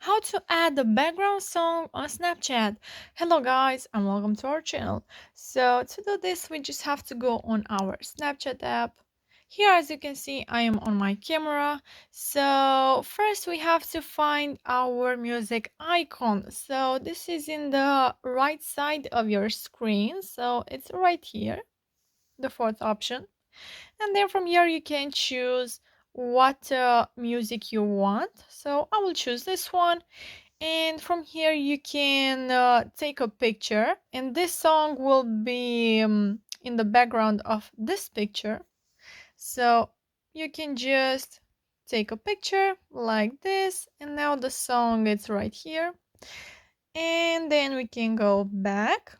How to add a background song on Snapchat. Hello guys and welcome to our channel. So to do this we just have to go on our Snapchat app. Here as you can see I am on my camera. So first we have to find our music icon. So this is in the right side of your screen. So it's right here, the fourth option. And then from here you can choose what music you want. So I will choose this one, and from here you can take a picture, and this song will be in the background of this picture. So you can just take a picture like this, and now the song is right here. And then we can go back,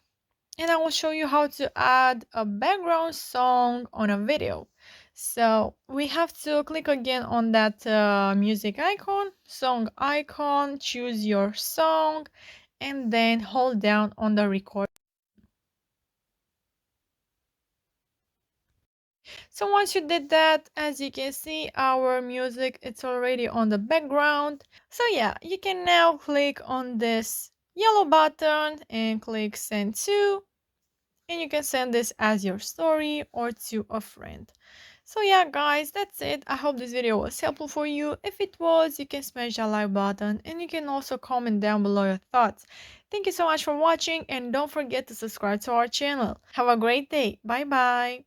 and I will show you how to add a background song on a video. So we have to click again on that music icon, song icon, choose your song, and then hold down on the record. So once you did that, as you can see, our music, it's already on the background. So yeah, you can now click on this yellow button and click send to, and you can send this as your story or to a friend. So yeah guys, that's it. I hope this video was helpful for you. If it was, you can smash that like button, and you can also comment down below your thoughts. Thank you so much for watching, and don't forget to subscribe to our channel. Have a great day. Bye bye.